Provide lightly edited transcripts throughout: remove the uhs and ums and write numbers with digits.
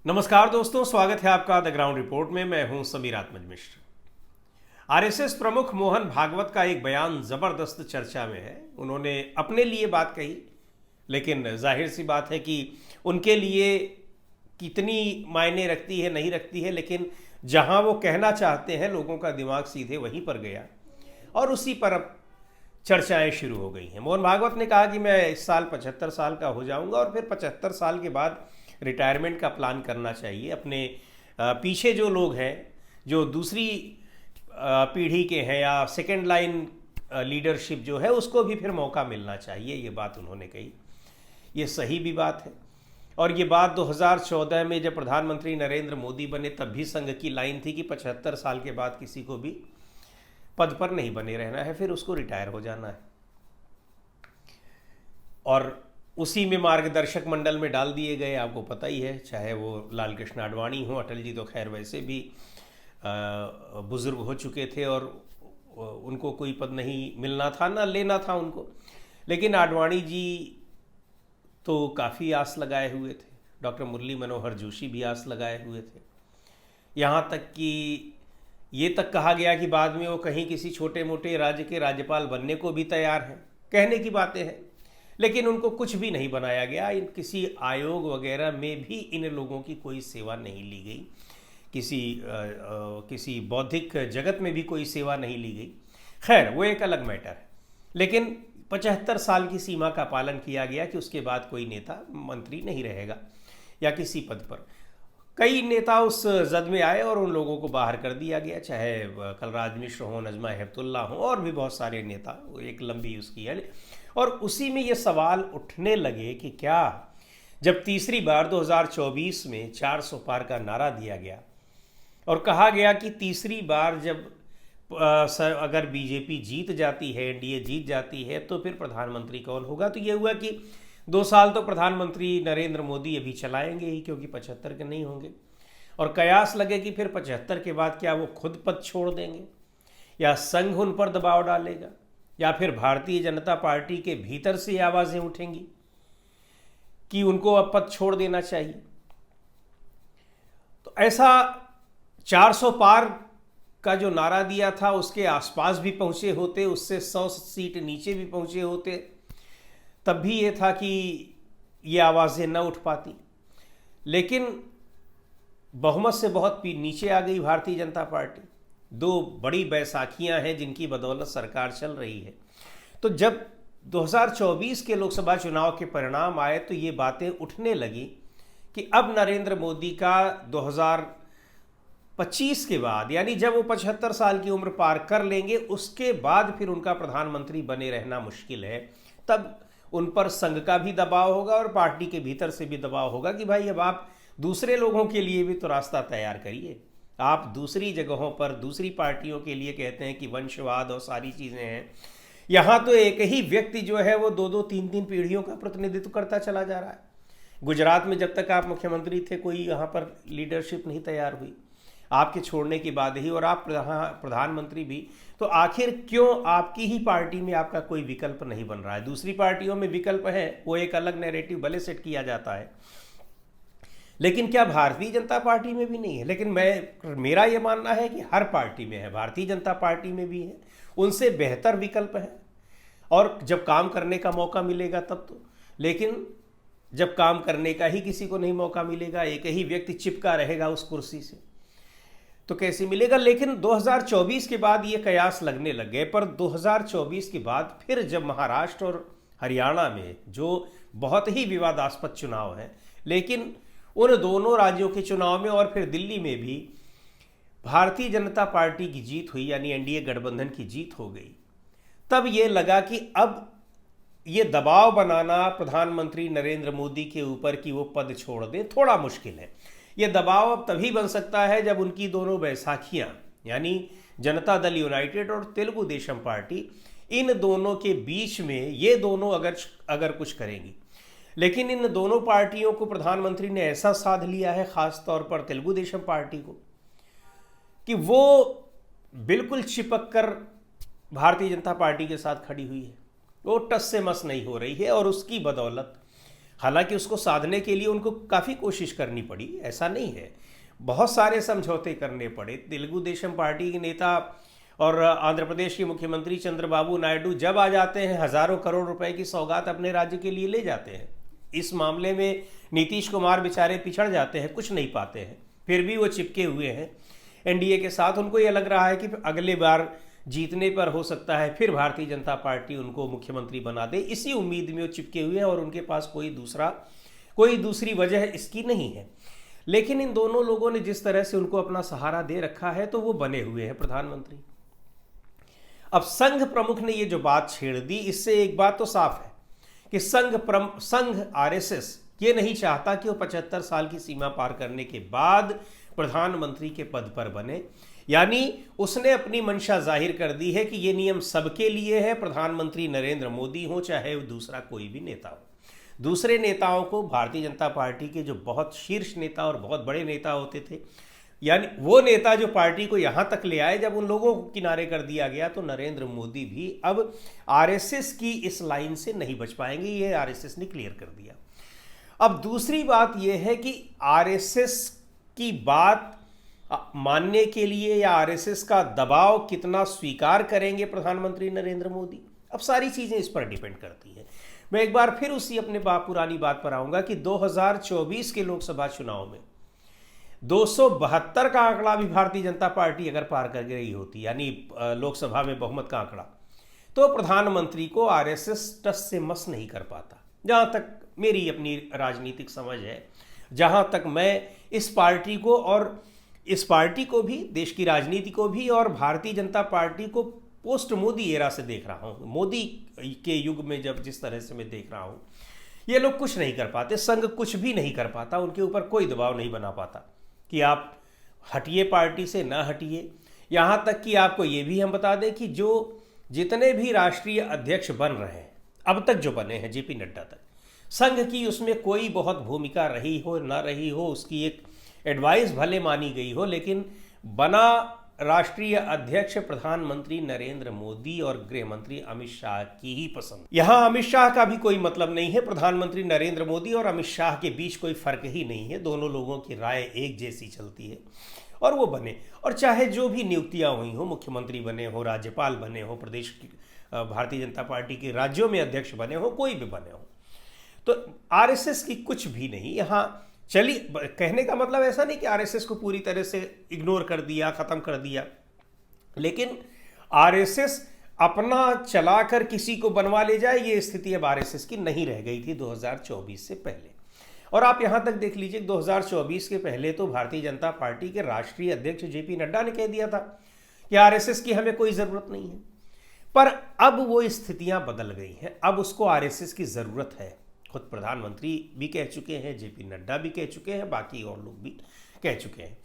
नमस्कार दोस्तों, स्वागत है आपका द ग्राउंड रिपोर्ट में। मैं हूं समीर आत्मज मिश्र। आरएसएस प्रमुख मोहन भागवत का एक बयान जबरदस्त चर्चा में है। उन्होंने अपने लिए बात कही, लेकिन जाहिर सी बात है कि उनके लिए कितनी मायने रखती है नहीं रखती है, लेकिन जहां वो कहना चाहते हैं लोगों का दिमाग सीधे वहीं पर गया और उसी पर अब चर्चाएं शुरू हो गई हैं। मोहन भागवत ने कहा कि मैं इस साल 75 साल का हो जाऊंगा और फिर 75 साल के बाद रिटायरमेंट का प्लान करना चाहिए। अपने पीछे जो लोग हैं, जो दूसरी पीढ़ी के हैं या सेकेंड लाइन लीडरशिप जो है, उसको भी फिर मौका मिलना चाहिए। ये बात उन्होंने कही। ये सही भी बात है और ये बात 2014 में जब प्रधानमंत्री नरेंद्र मोदी बने तब भी संघ की लाइन थी कि 75 साल के बाद किसी को भी पद पर नहीं बने रहना है, फिर उसको रिटायर हो जाना है। और उसी में मार्गदर्शक मंडल में डाल दिए गए, आपको पता ही है, चाहे वो लाल कृष्ण आडवाणी हो। अटल जी तो खैर वैसे भी बुजुर्ग हो चुके थे और उनको कोई पद नहीं मिलना था ना लेना था उनको, लेकिन आडवाणी जी तो काफ़ी आस लगाए हुए थे। डॉक्टर मुरली मनोहर जोशी भी आस लगाए हुए थे। यहाँ तक कि ये तक कहा गया कि बाद में वो कहीं किसी छोटे मोटे राज्य के राज्यपाल बनने को भी तैयार हैं। कहने की बातें हैं, लेकिन उनको कुछ भी नहीं बनाया गया। इन किसी आयोग वगैरह में भी इन लोगों की कोई सेवा नहीं ली गई, किसी बौद्धिक जगत में भी कोई सेवा नहीं ली गई। खैर, वो एक अलग मैटर है। लेकिन 75 साल की सीमा का पालन किया गया कि उसके बाद कोई नेता मंत्री नहीं रहेगा या किसी पद पर। कई नेता उस जद में आए और उन लोगों को बाहर कर दिया गया, चाहे कलराज मिश्र हो, नजमा हेपतुल्ला हो और भी बहुत सारे नेता। एक लंबी उसकी है। और उसी में ये सवाल उठने लगे कि क्या जब तीसरी बार 2024 में 400 पार का नारा दिया गया और कहा गया कि तीसरी बार जब अगर बीजेपी जीत जाती है, एनडीए जीत जाती है, तो फिर प्रधानमंत्री कौन होगा, तो ये हुआ कि 2 साल तो प्रधानमंत्री नरेंद्र मोदी अभी चलाएंगे ही, क्योंकि 75 के नहीं होंगे। और कयास लगे कि फिर 75 के बाद क्या वो खुद पद छोड़ देंगे या संघ उन पर दबाव डालेगा या फिर भारतीय जनता पार्टी के भीतर से आवाजें उठेंगी कि उनको अब पद छोड़ देना चाहिए। तो ऐसा 400 पार का जो नारा दिया था उसके आसपास भी पहुंचे होते, उससे 100 सीट नीचे भी पहुंचे होते, तब भी ये था कि ये आवाज़ें न उठ पाती। लेकिन बहुमत से बहुत नीचे आ गई भारतीय जनता पार्टी। 2 बड़ी बैसाखियां हैं जिनकी बदौलत सरकार चल रही है। तो जब 2024 के लोकसभा चुनाव के परिणाम आए तो ये बातें उठने लगी कि अब नरेंद्र मोदी का 2025 के बाद, यानी जब वो 75 साल की उम्र पार कर लेंगे, उसके बाद फिर उनका प्रधानमंत्री बने रहना मुश्किल है। तब उन पर संघ का भी दबाव होगा और पार्टी के भीतर से भी दबाव होगा कि भाई अब आप दूसरे लोगों के लिए भी तो रास्ता तैयार करिए। आप दूसरी जगहों पर दूसरी पार्टियों के लिए कहते हैं कि वंशवाद और सारी चीज़ें हैं। यहाँ तो एक ही व्यक्ति जो है वो 2-2, 3-3 पीढ़ियों का प्रतिनिधित्व करता चला जा रहा है। गुजरात में जब तक आप मुख्यमंत्री थे कोई यहाँ पर लीडरशिप नहीं तैयार हुई, आपके छोड़ने के बाद ही, और आप प्रधानमंत्री भी। तो आखिर क्यों आपकी ही पार्टी में आपका कोई विकल्प नहीं बन रहा है? दूसरी पार्टियों में विकल्प है, वो एक अलग नैरेटिव भले सेट किया जाता है, लेकिन क्या भारतीय जनता पार्टी में भी नहीं है? लेकिन मेरा ये मानना है कि हर पार्टी में है, भारतीय जनता पार्टी में भी है, उनसे बेहतर विकल्प है। और जब काम करने का मौका मिलेगा तब तो। लेकिन जब काम करने का ही किसी को नहीं मौका मिलेगा, एक ही व्यक्ति चिपका रहेगा उस कुर्सी से, तो कैसे मिलेगा? लेकिन 2024 के बाद ये कयास लगने लग गए। पर 2024 के बाद फिर जब महाराष्ट्र और हरियाणा में जो बहुत ही विवादास्पद चुनाव हैं, लेकिन उन दोनों राज्यों के चुनाव में और फिर दिल्ली में भी भारतीय जनता पार्टी की जीत हुई, यानी एनडीए गठबंधन की जीत हो गई, तब ये लगा कि अब ये दबाव बनाना प्रधानमंत्री नरेंद्र मोदी के ऊपर कि वो पद छोड़ दे थोड़ा मुश्किल है। ये दबाव अब तभी बन सकता है जब उनकी दोनों बैसाखियां, यानी जनता दल यूनाइटेड और तेलुगु देशम पार्टी, इन दोनों के बीच में ये दोनों अगर कुछ करेंगी। लेकिन इन दोनों पार्टियों को प्रधानमंत्री ने ऐसा साध लिया है, खास तौर पर तेलुगु देशम पार्टी को, कि वो बिल्कुल चिपक कर भारतीय जनता पार्टी के साथ खड़ी हुई है। वो टस से मस नहीं हो रही है और उसकी बदौलत हालांकि उसको साधने के लिए उनको काफ़ी कोशिश करनी पड़ी, ऐसा नहीं है, बहुत सारे समझौते करने पड़े। तेलुगु देशम पार्टी के नेता और आंध्र प्रदेश के मुख्यमंत्री चंद्रबाबू नायडू जब आ जाते हैं, हज़ारों करोड़ रुपए की सौगात अपने राज्य के लिए ले जाते हैं। इस मामले में नीतीश कुमार बेचारे पिछड़ जाते हैं, कुछ नहीं पाते हैं, फिर भी वो चिपके हुए हैं एनडीए के साथ। उनको ये लग रहा है कि अगले बार जीतने पर हो सकता है फिर भारतीय जनता पार्टी उनको मुख्यमंत्री बना दे, इसी उम्मीद में वो चिपके हुए हैं और उनके पास कोई दूसरी वजह इसकी नहीं है। लेकिन इन दोनों लोगों ने जिस तरह से उनको अपना सहारा दे रखा है तो वो बने हुए हैं प्रधानमंत्री। अब संघ प्रमुख ने ये जो बात छेड़ दी, इससे एक बात तो साफ है कि संघ आरएसएस ये नहीं चाहता कि वो 75 साल की सीमा पार करने के बाद प्रधानमंत्री के पद पर बने। यानी उसने अपनी मंशा जाहिर कर दी है कि ये नियम सबके लिए है, प्रधानमंत्री नरेंद्र मोदी हो चाहे दूसरा कोई भी नेता हो। दूसरे नेताओं को, भारतीय जनता पार्टी के जो बहुत शीर्ष नेता और बहुत बड़े नेता होते थे, यानी वो नेता जो पार्टी को यहाँ तक ले आए, जब उन लोगों को किनारे कर दिया गया तो नरेंद्र मोदी भी अब आरएसएस की इस लाइन से नहीं बच पाएंगे, ये आरएसएस ने क्लियर कर दिया। अब दूसरी बात यह है कि आरएसएस की बात मानने के लिए या आरएसएस का दबाव कितना स्वीकार करेंगे प्रधानमंत्री नरेंद्र मोदी, अब सारी चीज़ें इस पर डिपेंड करती हैं। मैं एक बार फिर उसी अपने पुरानी बात पर आऊँगा कि 2024 के लोकसभा चुनाव में 272 का आंकड़ा भी भारतीय जनता पार्टी अगर पार कर रही होती, यानी लोकसभा में बहुमत का आंकड़ा, तो प्रधानमंत्री को आरएसएस टस से मस नहीं कर पाता। जहाँ तक मेरी अपनी राजनीतिक समझ है, जहाँ तक मैं इस पार्टी को और इस पार्टी को भी, देश की राजनीति को भी और भारतीय जनता पार्टी को पोस्ट मोदी एरा से देख रहा हूँ, मोदी के युग में जब जिस तरह से मैं देख रहा हूँ, ये लोग कुछ नहीं कर पाते, संघ कुछ भी नहीं कर पाता, उनके ऊपर कोई दबाव नहीं बना पाता कि आप हटिए पार्टी से, ना हटिए। यहाँ तक कि आपको ये भी हम बता दें कि जितने भी राष्ट्रीय अध्यक्ष बन रहे हैं, अब तक जो बने हैं जेपी नड्डा तक, संघ की उसमें कोई बहुत भूमिका रही हो ना रही हो, उसकी एक एडवाइस भले मानी गई हो, लेकिन बना राष्ट्रीय अध्यक्ष प्रधानमंत्री नरेंद्र मोदी और गृह मंत्री अमित शाह की ही पसंद। यहां अमित शाह का भी कोई मतलब नहीं है, प्रधानमंत्री नरेंद्र मोदी और अमित शाह के बीच कोई फर्क ही नहीं है, दोनों लोगों की राय एक जैसी चलती है और वो बने। और चाहे जो भी नियुक्तियां हुई हो, मुख्यमंत्री बने हो, राज्यपाल बने हो, प्रदेश की भारतीय जनता पार्टी के राज्यों में अध्यक्ष बने हो, कोई भी बने हो, तो आरएसएस की कुछ भी नहीं यहाँ चली। कहने का मतलब ऐसा नहीं कि आरएसएस को पूरी तरह से इग्नोर कर दिया, खत्म कर दिया, लेकिन आरएसएस अपना चलाकर किसी को बनवा ले जाए, ये स्थिति अब आरएसएस की नहीं रह गई थी 2024 से पहले। और आप यहां तक देख लीजिए, 2024 के पहले तो भारतीय जनता पार्टी के राष्ट्रीय अध्यक्ष जेपी नड्डा ने कह दिया था कि आरएसएस की हमें कोई जरूरत नहीं है। पर अब वो स्थितियां बदल गई हैं, अब उसको आरएसएस की जरूरत है। खुद प्रधानमंत्री भी कह चुके हैं, जेपी नड्डा भी कह चुके हैं, बाकी और लोग भी कह चुके हैं।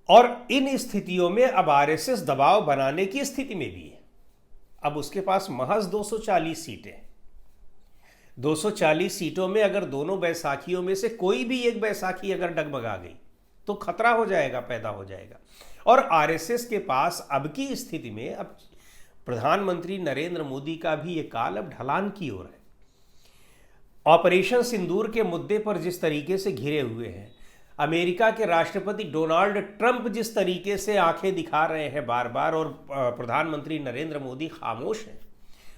और इन स्थितियों में अब आरएसएस दबाव बनाने की स्थिति में भी है। अब उसके पास महज 240 सीटें, 240 सीटों में अगर दोनों बैसाखियों में से कोई भी एक बैसाखी अगर डगमगा गई तो खतरा हो जाएगा, पैदा हो जाएगा। और आरएसएस के पास अब की स्थिति में अब प्रधानमंत्री नरेंद्र मोदी का भी ये काल अब ढलान की ओर है। ऑपरेशन सिंदूर के मुद्दे पर जिस तरीके से घिरे हुए हैं, अमेरिका के राष्ट्रपति डोनाल्ड ट्रंप जिस तरीके से आंखें दिखा रहे हैं बार बार, और प्रधानमंत्री नरेंद्र मोदी खामोश हैं,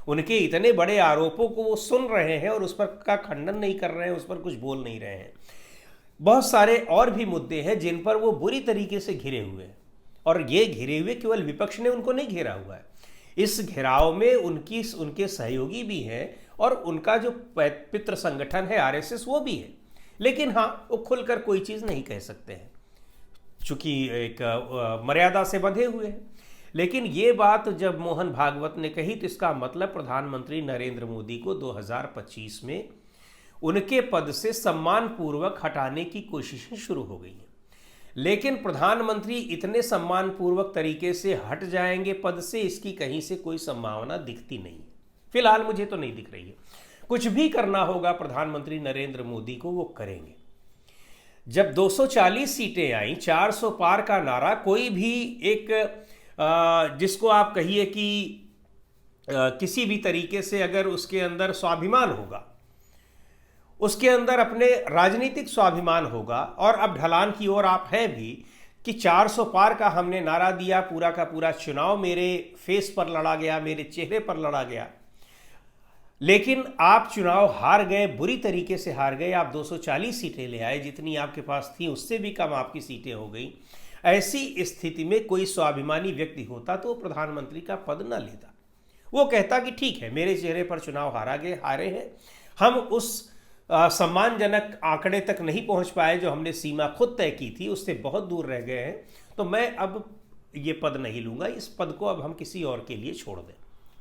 उनके इतने बड़े आरोपों को वो सुन रहे हैं और उस पर का खंडन नहीं कर रहे हैं, उस पर कुछ बोल नहीं रहे हैं। बहुत सारे और भी मुद्दे हैं जिन पर वो बुरी तरीके से घिरे हुए हैं, और ये घिरे हुए केवल विपक्ष ने उनको नहीं घेरा हुआ है, इस घेराव में उनके सहयोगी भी हैं और उनका जो पितृ संगठन है आरएसएस वो भी है। लेकिन हाँ, वो खुलकर कोई चीज़ नहीं कह सकते हैं चूंकि एक मर्यादा से बंधे हुए हैं। लेकिन ये बात जब मोहन भागवत ने कही तो इसका मतलब प्रधानमंत्री नरेंद्र मोदी को 2025 में उनके पद से सम्मानपूर्वक हटाने की कोशिशें शुरू हो गई हैं। लेकिन प्रधानमंत्री इतने सम्मानपूर्वक तरीके से हट जाएंगे पद से, इसकी कहीं से कोई संभावना दिखती नहीं है। फिलहाल मुझे तो नहीं दिख रही है। कुछ भी करना होगा प्रधानमंत्री नरेंद्र मोदी को, वो करेंगे। जब 240 सीटें आई, 400 पार का नारा, कोई भी एक जिसको आप कहिए कि किसी भी तरीके से अगर उसके अंदर स्वाभिमान होगा, उसके अंदर अपने राजनीतिक स्वाभिमान होगा। और अब ढलान की ओर आप हैं भी कि 400 पार का हमने नारा दिया, पूरा का पूरा चुनाव मेरे फेस पर लड़ा गया, मेरे चेहरे पर लड़ा गया, लेकिन आप चुनाव हार गए, बुरी तरीके से हार गए। आप 240 सीटें ले आए, जितनी आपके पास थी उससे भी कम आपकी सीटें हो गई। ऐसी स्थिति में कोई स्वाभिमानी व्यक्ति होता तो प्रधानमंत्री का पद न लेता। वो कहता कि ठीक है, मेरे चेहरे पर चुनाव हारे हैं, हम उस सम्मानजनक आंकड़े तक नहीं पहुंच पाए जो हमने सीमा खुद तय की थी, उससे बहुत दूर रह गए हैं, तो मैं अब ये पद नहीं लूंगा, इस पद को अब हम किसी और के लिए छोड़ दें,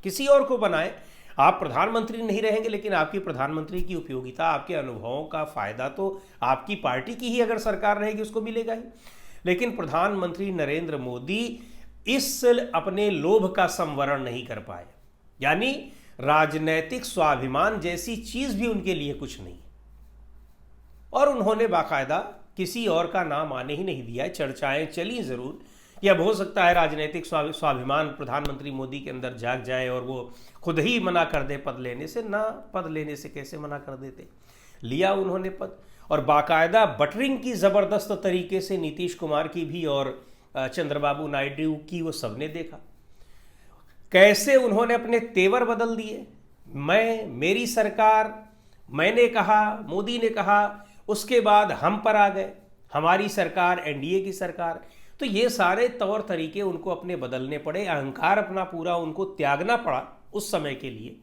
किसी और को बनाएं। आप प्रधानमंत्री नहीं रहेंगे, लेकिन आपकी प्रधानमंत्री की उपयोगिता, आपके अनुभवों का फायदा तो आपकी पार्टी की ही अगर सरकार रहेगी उसको मिलेगा ही। लेकिन प्रधानमंत्री नरेंद्र मोदी इस अपने लोभ का संवरण नहीं कर पाए, यानी राजनैतिक स्वाभिमान जैसी चीज भी उनके लिए कुछ नहीं। और उन्होंने बाकायदा किसी और का नाम आने ही नहीं दिया। चर्चाएं चली जरूर कि अब हो सकता है राजनीतिक स्वाभिमान प्रधानमंत्री मोदी के अंदर जाग जाए और वो खुद ही मना कर दे पद लेने से। ना, पद लेने से कैसे मना कर देते, लिया उन्होंने पद। और बाकायदा बटरिंग की ज़बरदस्त तरीके से नीतीश कुमार की भी और चंद्रबाबू नायडू की वो सबने देखा कैसे उन्होंने अपने तेवर बदल दिए। मेरी सरकार, मैंने कहा, मोदी ने कहा, उसके बाद हम पर आ गए, हमारी सरकार, एनडीए की सरकार। तो ये सारे तौर तरीके उनको अपने बदलने पड़े, अहंकार अपना पूरा उनको त्यागना पड़ा उस समय के लिए,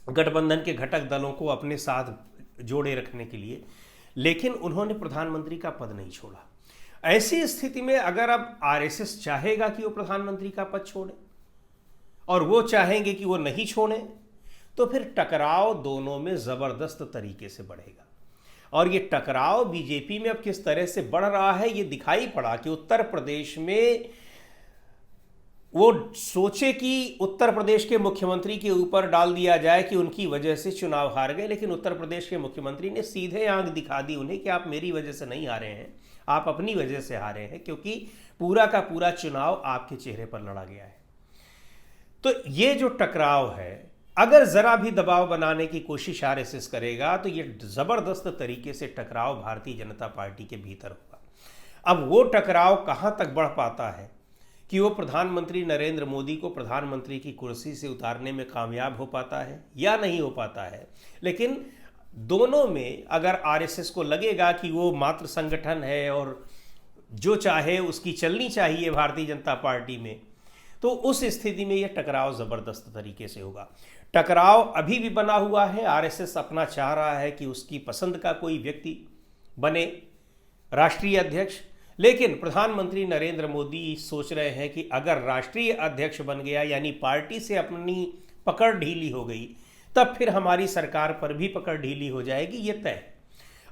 गठबंधन के घटक दलों को अपने साथ जोड़े रखने के लिए। लेकिन उन्होंने प्रधानमंत्री का पद नहीं छोड़ा। ऐसी स्थिति में अगर अब आरएसएस चाहेगा कि वो प्रधानमंत्री का पद छोड़े और वो चाहेंगे कि वो नहीं छोड़े, तो फिर टकराव दोनों में जबरदस्त तरीके से बढ़ेगा। और ये टकराव बीजेपी में अब किस तरह से बढ़ रहा है ये दिखाई पड़ा कि उत्तर प्रदेश में वो सोचे कि उत्तर प्रदेश के मुख्यमंत्री के ऊपर डाल दिया जाए कि उनकी वजह से चुनाव हार गए, लेकिन उत्तर प्रदेश के मुख्यमंत्री ने सीधे आंख दिखा दी उन्हें कि आप मेरी वजह से नहीं हारे हैं, आप अपनी वजह से हारे हैं, क्योंकि पूरा का पूरा चुनाव आपके चेहरे पर लड़ा गया है। तो ये जो टकराव है, अगर जरा भी दबाव बनाने की कोशिश आरएसएस करेगा तो ये जबरदस्त तरीके से टकराव भारतीय जनता पार्टी के भीतर होगा। अब वो टकराव कहां तक बढ़ पाता है कि वो प्रधानमंत्री नरेंद्र मोदी को प्रधानमंत्री की कुर्सी से उतारने में कामयाब हो पाता है या नहीं हो पाता है। लेकिन दोनों में अगर आरएसएस को लगेगा कि वो मात्र संगठन है और जो चाहे उसकी चलनी चाहिए भारतीय जनता पार्टी में, तो उस स्थिति में यह टकराव जबरदस्त तरीके से होगा। टकराव अभी भी बना हुआ है। आरएसएस अपना चाह रहा है कि उसकी पसंद का कोई व्यक्ति बने राष्ट्रीय अध्यक्ष, लेकिन प्रधानमंत्री नरेंद्र मोदी सोच रहे हैं कि अगर राष्ट्रीय अध्यक्ष बन गया, यानी पार्टी से अपनी पकड़ ढीली हो गई, तब फिर हमारी सरकार पर भी पकड़ ढीली हो जाएगी, ये तय है।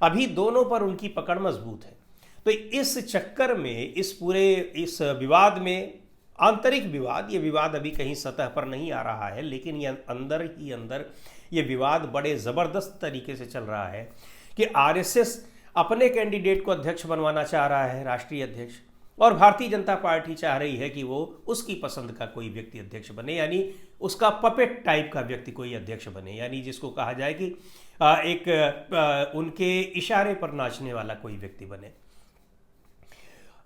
अभी दोनों पर उनकी पकड़ मजबूत है। तो इस चक्कर में, इस विवाद में, आंतरिक विवाद, ये विवाद अभी कहीं सतह पर नहीं आ रहा है, लेकिन ये अंदर ही अंदर ये विवाद बड़े ज़बरदस्त तरीके से चल रहा है कि आरएसएस अपने कैंडिडेट को अध्यक्ष बनवाना चाह रहा है, राष्ट्रीय अध्यक्ष, और भारतीय जनता पार्टी चाह रही है कि वो उसकी पसंद का कोई व्यक्ति अध्यक्ष बने, यानी उसका पपेट टाइप का व्यक्ति कोई अध्यक्ष बने, यानी जिसको कहा जाए कि उनके इशारे पर नाचने वाला कोई व्यक्ति बने।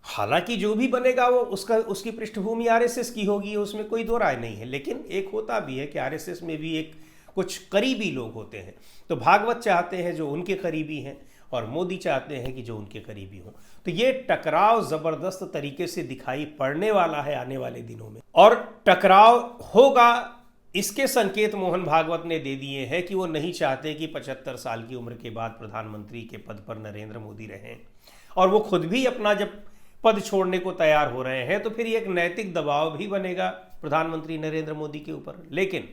हालांकि जो भी बनेगा वो उसकी पृष्ठभूमि आरएसएस की होगी, उसमें कोई दो राय नहीं है। लेकिन एक होता भी है कि आरएसएस में भी एक कुछ करीबी लोग होते हैं। तो भागवत चाहते हैं जो उनके करीबी हैं, और मोदी चाहते हैं कि जो उनके करीबी हों। तो ये टकराव जबरदस्त तरीके से दिखाई पड़ने वाला है आने वाले दिनों में, और टकराव होगा इसके संकेत मोहन भागवत ने दे दिए हैं कि वो नहीं चाहते कि 75 साल की उम्र के बाद प्रधानमंत्री के पद पर नरेंद्र मोदी रहें, और वो खुद भी अपना जब पद छोड़ने को तैयार हो रहे हैं तो फिर एक नैतिक दबाव भी बनेगा प्रधानमंत्री नरेंद्र मोदी के ऊपर। लेकिन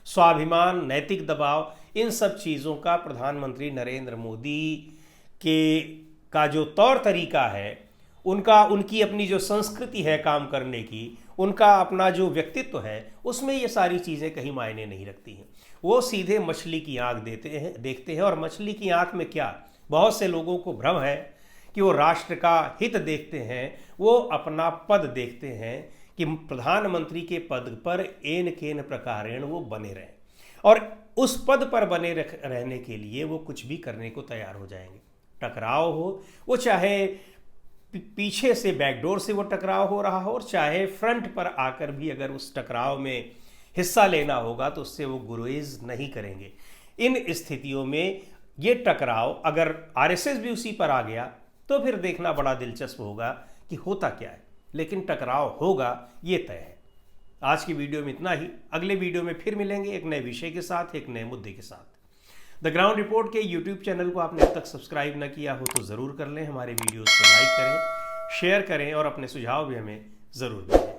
स्वाभिमान, नैतिक दबाव, इन सब चीज़ों का प्रधानमंत्री नरेंद्र मोदी का जो तौर तरीका है, उनकी अपनी जो संस्कृति है काम करने की, उनका अपना जो व्यक्तित्व है, उसमें ये सारी चीज़ें कहीं मायने नहीं रखती हैं। वो सीधे मछली की आंख देखते हैं, और मछली की आंख में क्या, बहुत से लोगों को भ्रम है कि वो राष्ट्र का हित देखते हैं, वो अपना पद देखते हैं कि प्रधानमंत्री के पद पर एन केन प्रकारेण वो बने रहें। और उस पद पर बने रहने के लिए वो कुछ भी करने को तैयार हो जाएंगे। टकराव हो, वो चाहे पीछे से बैकडोर से वो टकराव हो रहा हो और चाहे फ्रंट पर आकर भी अगर उस टकराव में हिस्सा लेना होगा तो उससे वो गुरेज नहीं करेंगे। इन स्थितियों में ये टकराव अगर आरएसएस भी उसी पर आ गया तो फिर देखना बड़ा दिलचस्प होगा कि होता क्या है, लेकिन टकराव होगा ये तय है। आज की वीडियो में इतना ही। अगले वीडियो में फिर मिलेंगे एक नए विषय के साथ, एक नए मुद्दे के साथ। द ग्राउंड रिपोर्ट के यूट्यूब चैनल को आपने अब तक सब्सक्राइब न किया हो तो ज़रूर कर लें। हमारे वीडियोज़ को लाइक करें, शेयर करें और अपने सुझाव भी हमें ज़रूर दें।